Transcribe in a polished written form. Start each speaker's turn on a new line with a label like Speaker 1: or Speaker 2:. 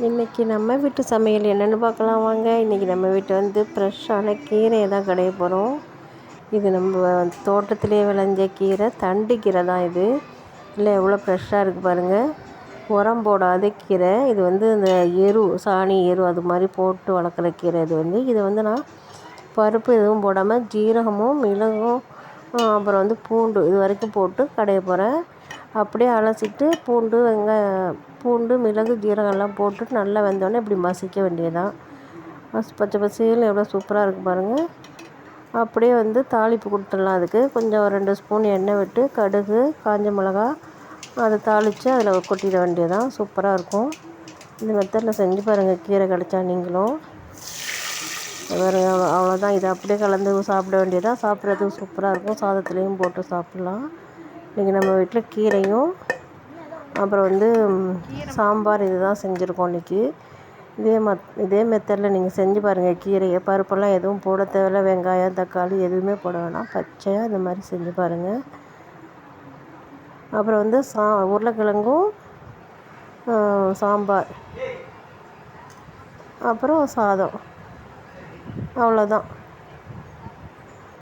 Speaker 1: இன்றைக்கி நம்ம வீட்டு சமையல் என்னென்னு பார்க்கலாம் வாங்க. இன்றைக்கி நம்ம வீட்டு ஃப்ரெஷ்ஷான கீரையை தான் கடைய போகிறோம். இது நம்ம தோட்டத்திலே விளைஞ்ச கீரை, தண்டு கீரை தான் இது. இல்லை எவ்வளோ ஃப்ரெஷ்ஷாக இருக்குது பாருங்கள். உரம் போடாத கீரை இது. இந்த சாணி எரு அது மாதிரி போட்டு வளர்க்குற கீரை இது. இதை நான் பருப்பு எதுவும் போடாமல் ஜீரகமும் மிளகும் அப்புறம் பூண்டு இது வரைக்கும் போட்டு கடைய போகிறேன். அப்படியே அலசிட்டு பூண்டு மிளகு ஜீரகம்லாம் போட்டு நல்லா வெந்தோடனே இப்படி மசிக்க வேண்டியதான். பச்சை பசேல்னு எவ்வளோ சூப்பராக இருக்குது பாருங்கள். அப்படியே தாளிப்பு கொடுத்துடலாம். அதுக்கு கொஞ்சம் 2 ஸ்பூன் எண்ணெய் விட்டு கடுகு காஞ்ச மிளகா அதை தாளித்து அதில் கொட்டிட வேண்டியதான். சூப்பராக இருக்கும். இந்த மெத்தடில் செஞ்சு பாருங்கள். கீரை கிடச்சா நீங்களும் பாருங்கள். அவ்வளோதான். இதை அப்படியே கலந்து சாப்பிட வேண்டியதான். சாப்பிட்றதுக்கு சூப்பராக இருக்கும். சாதத்துலேயும் போட்டு சாப்பிட்லாம். இன்றைக்கி நம்ம வீட்டில் கீரையும் அப்புறம் சாம்பார் இது தான் செஞ்சுருக்கோம் இன்றைக்கி. இதே மெத்தடில் நீங்கள் செஞ்சு பாருங்கள். கீரையை பருப்பெல்லாம் எதுவும் போட தேவையில்ல. வெங்காயம் தக்காளி எதுவுமே போட வேணாம். பச்சையாக இந்த மாதிரி செஞ்சு பாருங்கள். அப்புறம் உருளைக்கிழங்கும் சாம்பார் அப்புறம் சாதம், அவ்வளோதான்.